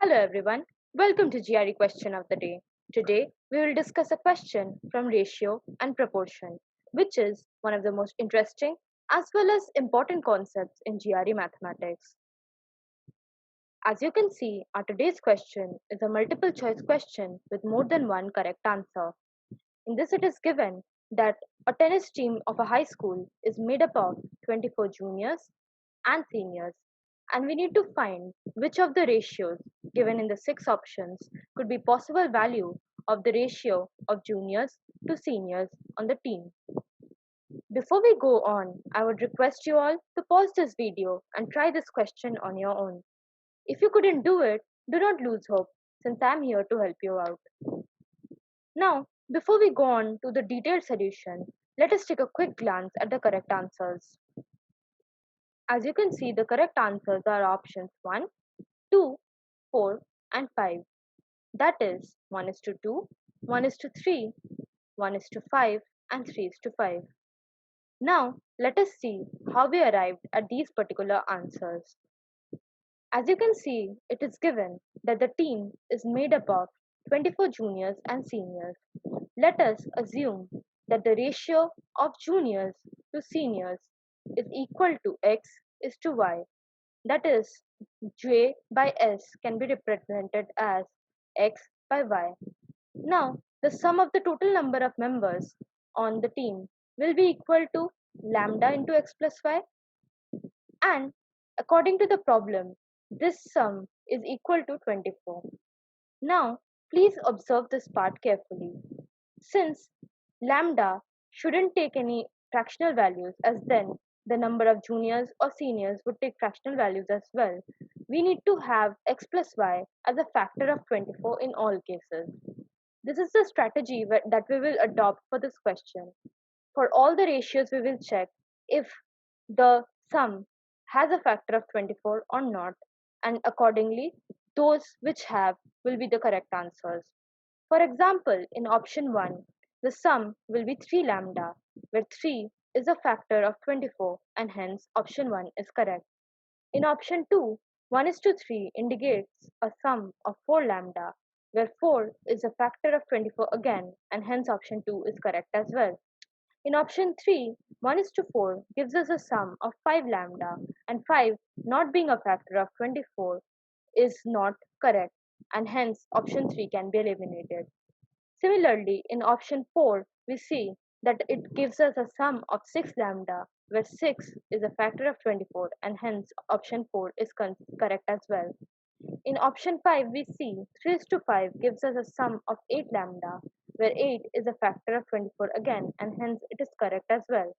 Hello everyone, welcome to GRE Question of the Day. Today we will discuss a question from ratio and proportion, which is one of the most interesting as well as important concepts in GRE mathematics. As you can see, our today's question is a multiple choice question with more than one correct answer. In this, it is given that a tennis team of a high school is made up of 24 juniors and seniors, and we need to find which of the ratios given in the six options could be possible value of the ratio of juniors to seniors on the team. Before we go on, I would request you all to pause this video and try this question on your own. If you couldn't do it, do not lose hope, since I am here to help you out. Now, before we go on to the detailed solution, let us take a quick glance at the correct answers. As you can see, the correct answers are options 1, 2, 4, and 5. That is 1:2, 1:3, 1:5, and 3:5. Now, let us see how we arrived at these particular answers. As you can see, it is given that the team is made up of 24 juniors and seniors. Let us assume that the ratio of juniors to seniors is equal to x is to y. That is, j by s can be represented as x by y. Now, the sum of the total number of members on the team will be equal to lambda into x plus y, and according to the problem, this sum is equal to 24. Now, please observe this part carefully. Since lambda shouldn't take any fractional values, as then the number of juniors or seniors would take fractional values as well, we need to have x plus y as a factor of 24 in all cases. This is the strategy that we will adopt for this question. For all the ratios, we will check if the sum has a factor of 24 or not, and accordingly, those which have will be the correct answers. For example, in option 1, the sum will be 3 lambda, where 3 is a factor of 24 and hence option 1 is correct. In option 2, 1:3 indicates a sum of 4 lambda, where 4 is a factor of 24 again and hence option 2 is correct as well. In option 3, 1:4 gives us a sum of 5 lambda, and 5 not being a factor of 24 is not correct, and hence option 3 can be eliminated. Similarly, in option 4, we see that it gives us a sum of 6 lambda, where 6 is a factor of 24, and hence option 4 is correct as well. In option 5, we see 3:5 gives us a sum of 8 lambda, where 8 is a factor of 24 again, and hence it is correct as well.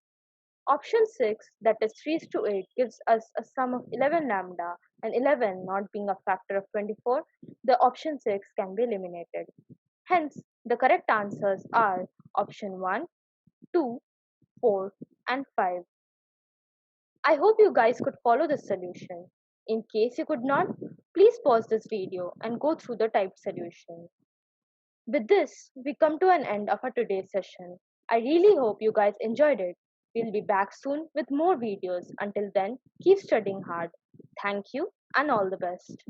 Option 6, that is 3:8, gives us a sum of 11 lambda, and 11 not being a factor of 24, the option 6 can be eliminated. Hence, the correct answers are option 1, 2, 4, and 5. I hope you guys could follow this solution. In case you could not, please pause this video and go through the typed solution. With this, we come to an end of our today's session. I really hope you guys enjoyed it. We'll be back soon with more videos. Until then, keep studying hard. Thank you and all the best.